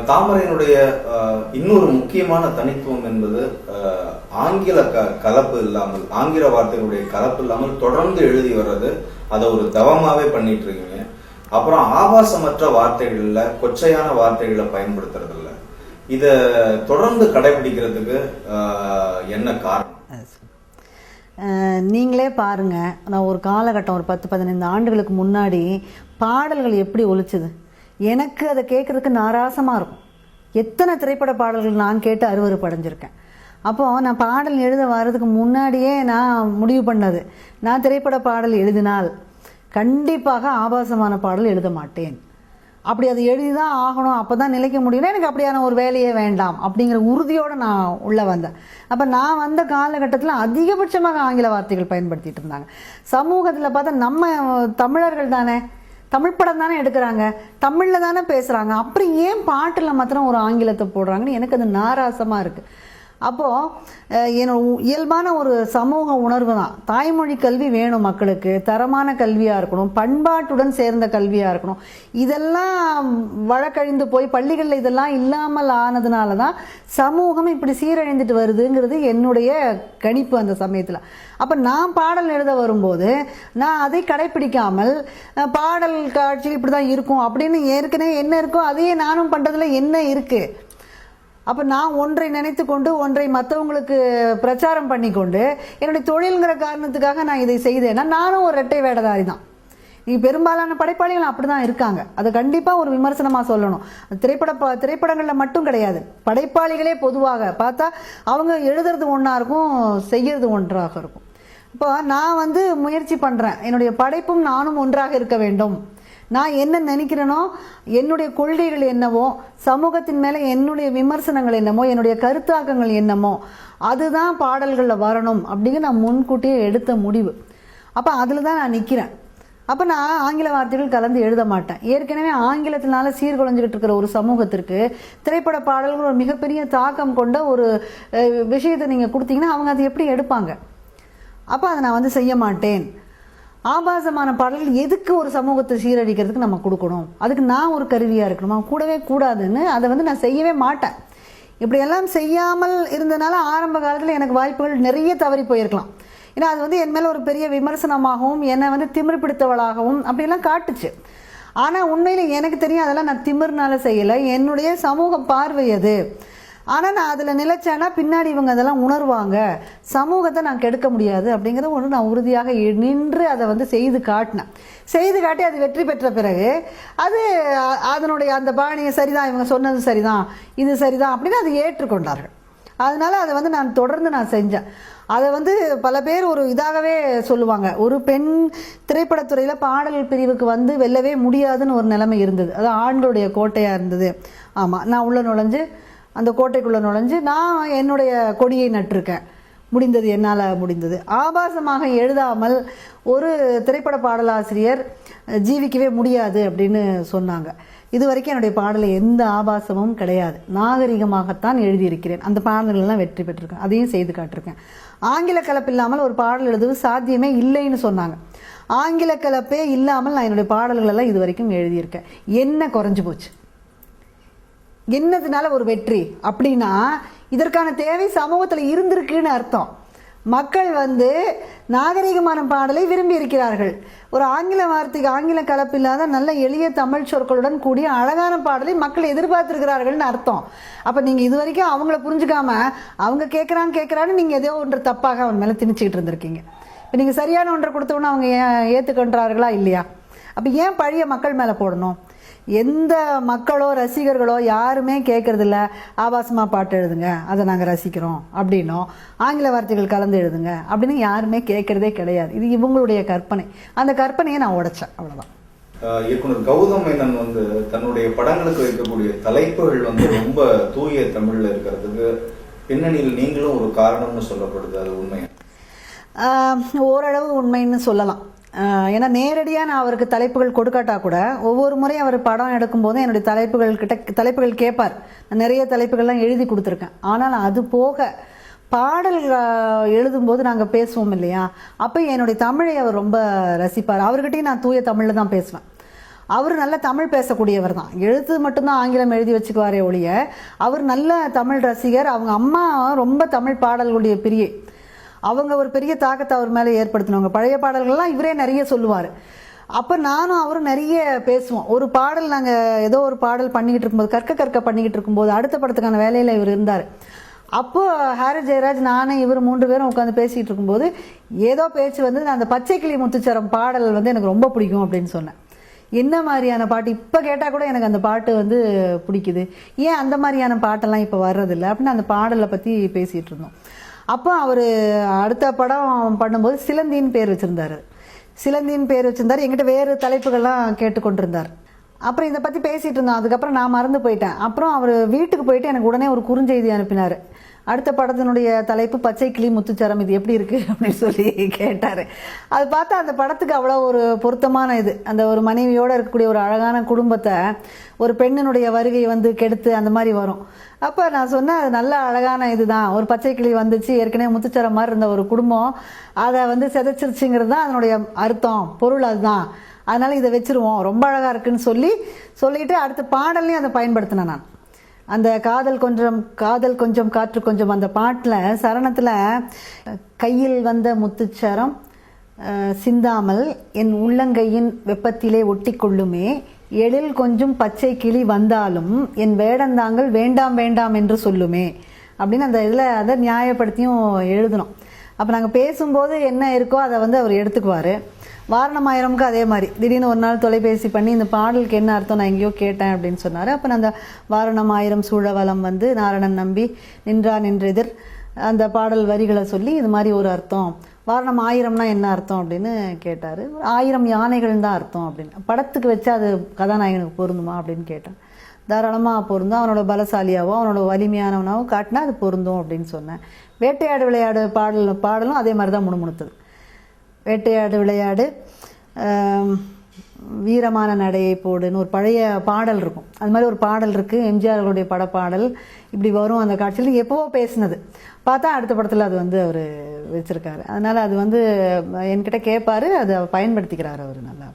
தாமரையினுடைய இன்னொரு முக்கியமான தனித்துவம் என்பது ஆங்கில கலப்பு இல்லாமல், ஆங்கில வார்த்தைகளுடைய கலப்பு இல்லாமல் தொடர்ந்து எழுதி வர்றது. அதை ஒரு தவமாவே பண்ணிட்டு இருக்கீங்க. அப்புறம் ஆபாசமற்ற வார்த்தைகள்ல, கொச்சையான வார்த்தைகளை பயன்படுத்துறது இல்ல. இத தொடர்ந்து கடைபிடிக்கிறதுக்கு என்ன காரணம்? நீங்களே பாருங்க, நான் ஒரு காலகட்டம் ஒரு 10-15 ஆண்டுகளுக்கு முன்னாடி பாடல்கள் எப்படி ஒலிச்சுது, எனக்கு அதை கேட்கறதுக்கு நாராசமாக இருக்கும். எத்தனை திரைப்பட பாடல்கள் நான் கேட்டு அருவருப்படைஞ்சிருக்கேன். அப்போது நான் பாடல் எழுத வர்றதுக்கு முன்னாடியே நான் முடிவு பண்ணது, நான் திரைப்பட பாடல் எழுதினால் கண்டிப்பாக ஆபாசமான பாடல் எழுத மாட்டேன். அப்படி அது எழுதி தான் ஆகணும், அப்போ தான் நிலைக்க முடியும்னா எனக்கு அப்படியான ஒரு வேலையே வேண்டாம் அப்படிங்கிற உறுதியோடு நான் உள்ளே வந்தேன். அப்போ நான் வந்த காலகட்டத்தில் அதிகபட்சமாக ஆங்கில வார்த்தைகள் பயன்படுத்திகிட்டு இருந்தாங்க. சமூகத்தில் பார்த்தா நம்ம தமிழர்கள் தானே, தமிழ் படம் தானே எடுக்கிறாங்க, தமிழில் தானே பேசுகிறாங்க, அப்புறம் ஏன் பாட்டில் மாத்திரம் ஒரு ஆங்கிலத்தை போடுறாங்கன்னு எனக்கு அது நாராசமாக இருக்குது. அப்போது என்னோட இயல்பான ஒரு சமூக உணர்வு தான், தாய்மொழி கல்வி வேணும் மக்களுக்கு, தரமான கல்வியாக இருக்கணும், பண்பாட்டுடன் சேர்ந்த கல்வியாக இருக்கணும். இதெல்லாம் வழக்கழிந்து போய் பள்ளிகளில் இதெல்லாம் இல்லாமல் ஆனதுனால தான் சமூகம் இப்படி சீரழிந்துட்டு வருதுங்கிறது என்னுடைய கணிப்பு அந்த சமயத்தில். அப்போ நான் பாடல் எழுத வரும்போது நான் அதை கடைப்பிடிக்காமல் பாடல் காட்சி இப்படி தான் இருக்கும் அப்படின்னு ஏற்கனவே என்ன இருக்கோ அதையே நானும் பண்ணுறதுல என்ன இருக்குது. அப்போ நான் ஒன்றை நினைத்து கொண்டு ஒன்றை மற்றவங்களுக்கு பிரச்சாரம் பண்ணி கொண்டு என்னுடைய தொழில்ங்கிற காரணத்துக்காக நான் இதை செய்தேன்னா நானும் ஒரு இரட்டை வேடதாரி தான். பெரும்பாலான படைப்பாளிகள் அப்படி தான் இருக்காங்க. அதை கண்டிப்பாக ஒரு விமர்சனமாக சொல்லணும். திரைப்படங்களில் மட்டும் கிடையாது, படைப்பாளிகளே பொதுவாக பார்த்தா அவங்க எழுதுறது ஒன்றா இருக்கும், செய்யறது ஒன்றாக இருக்கும். இப்போ நான் முயற்சி பண்ணுறேன், என்னுடைய படைப்பும் நானும் ஒன்றாக இருக்க வேண்டும். நான் என்ன நினைக்கிறேனோ, என்னுடைய கொள்கைகள் என்னவோ, சமூகத்தின் மேலே என்னுடைய விமர்சனங்கள் என்னமோ, என்னுடைய கருத்தாக்கங்கள் என்னமோ அதுதான் பாடல்களில் வரணும் அப்படிங்கிற நான் முன்கூட்டியே எடுத்த முடிவு. அப்போ அதில் தான் நான் நிற்கிறேன். அப்போ நான் ஆங்கில வார்த்தைகள் கலந்து எழுத மாட்டேன். ஏற்கனவே ஆங்கிலத்தினால சீர்குலைஞ்சிக்கிட்டு இருக்கிற ஒரு சமூகத்திற்கு திரைப்பட பாடல்கள் ஒரு மிகப்பெரிய தாக்கம் கொண்ட ஒரு விஷயத்தை நீங்கள் கொடுத்தீங்கன்னா அவங்க அதை எப்படி எடுப்பாங்க? அப்போ அதை நான் செய்ய மாட்டேன். ஆபாசமான பாடல்கள் எதுக்கு ஒரு சமூகத்தை சீரழிக்கிறதுக்கு நம்ம கொடுக்கணும்? அதுக்கு நான் ஒரு கருவியாக இருக்கணுமா? கூடவே கூடாதுன்னு அதை நான் செய்யவே மாட்டேன். இப்படியெல்லாம் செய்யாமல் இருந்தனால ஆரம்ப காலத்தில் எனக்கு வாய்ப்புகள் நிறைய தவறி போயிருக்கலாம். ஏன்னா அது என் மேலே ஒரு பெரிய விமர்சனமாகவும் என்னை திமிர் பிடித்தவளாகவும் அப்படியெல்லாம் காட்டுச்சு. ஆனால் உண்மையில் எனக்கு தெரியும் அதெல்லாம் நான் திமிர்னால செய்யலை, என்னுடைய சமூக பார்வை அது. ஆனால் நான் அதில் நிலைச்சேன்னா பின்னாடி இவங்க அதெல்லாம் உணர்வாங்க, சமூகத்தை நான் கெடுக்க முடியாது அப்படிங்கிறத ஒன்று நான் உறுதியாக நின்று அதை செய்து காட்டினேன். செய்து காட்டி அது வெற்றி பெற்ற பிறகு அது அதனுடைய அந்த பாணியை சரிதான், இவங்க சொன்னது சரிதான், இது சரிதான் அப்படின்னு அதை ஏற்றுக்கொண்டார்கள். அதனால அதை நான் தொடர்ந்து நான் செஞ்சேன். அதை பல பேர் ஒரு இதாகவே சொல்லுவாங்க, ஒரு பெண் திரைப்படத்துறையில் பாடல் பிரிவுக்கு வெல்லவே முடியாதுன்னு ஒரு நிலைமை இருந்தது. அது ஆண்களுடைய கோட்டையாக இருந்தது. ஆமாம், நான் உள்ள நுழைஞ்சு அந்த கோட்டைக்குள்ளே நுழைஞ்சு நான் என்னுடைய கொடியை நட்டிருக்கேன். முடிந்தது, என்னால் முடிந்தது. ஆபாசமாக எழுதாமல் ஒரு திரைப்பட பாடலாசிரியர் ஜீவிக்கவே முடியாது அப்படின்னு சொன்னாங்க. இது வரைக்கும் என்னுடைய பாடலில் எந்த ஆபாசமும் கிடையாது, நாகரிகமாகத்தான் எழுதியிருக்கிறேன். அந்த பாடல்கள்லாம் வெற்றி பெற்றிருக்கேன், அதையும் செய்து காட்டிருக்கேன். ஆங்கில கலப்பு இல்லாமல் ஒரு பாடல் எழுதுவது சாத்தியமே இல்லைன்னு சொன்னாங்க. ஆங்கில கலப்பே இல்லாமல் நான் என்னுடைய பாடல்களெல்லாம் இது வரைக்கும் எழுதியிருக்கேன். என்ன குறைஞ்சி போச்சு? என்னதுனால ஒரு வெற்றி அப்படின்னா இதற்கான தேவை சமூகத்தில் இருந்திருக்குன்னு அர்த்தம். மக்கள் நாகரிகமான பாடலை விரும்பி இருக்கிறார்கள். ஒரு ஆங்கில வார்த்தைக்கு ஆங்கில கலப்பு இல்லாத நல்ல எளிய தமிழ் சொற்களுடன் கூடிய அழகான பாடலை மக்கள் எதிர்பார்த்திருக்கிறார்கள்னு அர்த்தம். அப்போ நீங்கள் இது வரைக்கும் அவங்கள புரிஞ்சுக்காம அவங்க கேட்குறான்னு நீங்கள் ஏதோ ஒன்று தப்பாக அவன் மேலே திணிச்சிக்கிட்டு இருந்திருக்கீங்க. இப்போ நீங்கள் சரியான ஒன்றை கொடுத்தோன்னு அவங்க ஏற்றுக்கொண்டார்களா இல்லையா? அப்போ ஏன் பழைய மக்கள் மேலே போடணும்? எந்த மக்களோ ரசிகர்களோ யாருமே கேட்கறதில்ல ஆபாசமாக பாட்டு எழுதுங்க, அதை நாங்கள் ரசிக்கிறோம் அப்படின்னோ, ஆங்கில வார்த்தைகள் கலந்து எழுதுங்க அப்படின்னு யாருமே கேட்கறதே கிடையாது. இது இவங்களுடைய கற்பனை. அந்த கற்பனையை நான் உடைச்சேன், அவ்வளோதான். இயக்குனர் கௌதம் மேனன் தன்னுடைய படங்களுக்கு வைக்கக்கூடிய தலைப்புகள் ரொம்ப தூய தமிழில் இருக்கிறதுக்கு பின்னணியில் நீங்களும் ஒரு காரணம்னு சொல்லப்படுது. அது உண்மையா? ஓரளவு உண்மைன்னு சொல்லலாம். ஏன்னா நேரடியாக நான் அவருக்கு தலைப்புகள் கொடுக்காட்டா கூட ஒவ்வொரு முறையும் அவர் படம் எடுக்கும்போது என்னுடைய தலைப்புகள் கேட்பார். நான் நிறைய தலைப்புகள்லாம் எழுதி கொடுத்துருக்கேன். ஆனால் அது போக பாடல் எழுதும்போது நாங்கள் பேசுவோம் இல்லையா, அப்போ என்னுடைய தமிழை அவர் ரொம்ப ரசிப்பார். அவர்கிட்டையும் நான் தூய தமிழில் தான் பேசுவேன். அவர் நல்ல தமிழ் பேசக்கூடியவர் தான், எழுத்து மட்டும்தான் ஆங்கிலம் எழுதி வச்சுக்குவாரே ஒழிய அவர் நல்ல தமிழ் ரசிகர். அவங்க அம்மா ரொம்ப தமிழ் பாடல்களுடைய பிரியை, அவங்க ஒரு பெரிய தாக்கத்தை அவர் மேலே ஏற்படுத்தினவங்க. பழைய பாடல்கள்லாம் இவரே நிறைய சொல்லுவார். அப்போ நானும் அவரும் நிறைய பேசுவோம். ஒரு பாடல் நாங்கள் ஏதோ ஒரு பாடல் பண்ணிக்கிட்டு இருக்கும்போது, கற்க பண்ணிக்கிட்டு இருக்கும்போது, அடுத்த படத்துக்கான வேலையில் இவர் இருந்தார். அப்போது ஹாரி ஜெயராஜ், நானே, இவர் 3 பேரும் உட்காந்து பேசிகிட்டு இருக்கும்போது ஏதோ பேச்சு வந்து, நான் அந்த பச்சை கிளி முத்துச்சரம் பாடல் வந்து எனக்கு ரொம்ப பிடிக்கும் அப்படின்னு சொன்னேன். என்ன மாதிரியான பாட்டு இப்போ கேட்டால் கூட எனக்கு அந்த பாட்டு வந்து பிடிக்குது, ஏன் அந்த மாதிரியான பாட்டெல்லாம் இப்போ வர்றதில்லை அப்படின்னு அந்த பாடலை பற்றி பேசிகிட்டு இருந்தோம். அப்போ அவர் அடுத்த படம் பண்ணும்போது சிலந்தின்னு பேர் வச்சுருந்தார். என்கிட்ட வேறு தலைப்புகள்லாம் கேட்டுக்கொண்டிருந்தார். அப்புறம் இதை பற்றி பேசிகிட்டு இருந்தோம். அதுக்கப்புறம் நான் மறந்து போயிட்டேன். அப்புறம் அவர் வீட்டுக்கு போயிட்டு எனக்கு உடனே ஒரு குறுஞ்செய்தி அனுப்பினார். அடுத்த படத்தினுடைய தலைப்பு பச்சை கிளி முத்துச்சரம், இது எப்படி இருக்குது அப்படின்னு சொல்லி கேட்டார். அது பார்த்தா அந்த படத்துக்கு அவ்வளோ ஒரு பொருத்தமான இது. அந்த ஒரு மனைவியோடு இருக்கக்கூடிய ஒரு அழகான குடும்பத்தை ஒரு பெண்ணினுடைய வருகை வந்து கெடுத்து அந்த மாதிரி வரும். அப்போ நான் சொன்னேன், அது நல்ல அழகான இதுதான், ஒரு பச்சை கிளி வந்துச்சு, ஏற்கனவே முத்துச்சரம் மாதிரி இருந்த ஒரு குடும்பம் அதை வந்து சிதைச்சிருச்சுங்கிறது தான் அதனுடைய அர்த்தம், பொருள் அதுதான், அதனால் இதை வச்சுருவோம், ரொம்ப அழகாக இருக்குன்னு சொல்லிட்டு அடுத்த பாடல்லையும் அதை பயன்படுத்தினேன் நான். அந்த காதல் கொஞ்சம் காற்று கொஞ்சம் அந்த பாட்டில் சரணத்தில் கையில் வந்த முத்துச்சரம் சிந்தாமல் என் உள்ளங்கையின் வெப்பத்திலே ஒட்டி கொள்ளுமே, எழில் கொஞ்சம் பச்சை கிளி வந்தாலும் என் வேடந்தாங்கள் வேண்டாம் வேண்டாம் என்று சொல்லுமே அப்படின்னு அந்த இதில் அதை நியாயப்படுத்தியும் எழுதணும். அப்போ நாங்கள் பேசும்போது என்ன இருக்கோ அதை வந்து அவர் எடுத்துக்குவார். வாரணமாயிரமுக்கு அதே மாதிரி திடீர்னு ஒரு நாள் தொலைபேசி பண்ணி இந்த பாடலுக்கு என்ன அர்த்தம் நான் எங்கேயோ கேட்டேன் அப்படின்னு சொன்னார். அப்போ நான் அந்த வாரணமாயிரம் சூழவலம் வந்து நாரணன் நம்பி நின்றெதிர் அந்த பாடல் வரிகளை சொல்லி இது மாதிரி ஒரு அர்த்தம், வாரணம் 1000னா என்ன அர்த்தம் அப்படின்னு கேட்டார். 1000 யானைகள் தான் அர்த்தம் அப்படின்னு. படத்துக்கு வச்சா அது கதாநாயகனுக்கு பொருந்துமா அப்படின்னு கேட்டேன். தாராளமாக பொருந்தும், அவனோட பலசாலியாவோ அவனோட வலிமையானவனாவோ காட்டினா அது பொருந்தும் அப்படின்னு சொன்னேன். வேட்டையாடு விளையாடு பாடலும் அதே மாதிரி தான் முணுமுணுத்தது. வேட்டையாடு விளையாடு, வீரமான நடையை போடுன்னு ஒரு பழைய பாடல் இருக்கும். அது மாதிரி ஒரு பாடல் இருக்குது, எம்ஜிஆர்களுடைய படப்பாடல். இப்படி வரும் அந்த காட்சியில், எப்போவோ பேசினது பார்த்தா அடுத்த படத்தில் அது வந்து அவர் வச்சுருக்காரு. அதனால் அது வந்து என்கிட்ட கேட்பார், அதை பயன்படுத்திக்கிறார் அவர் நல்லா.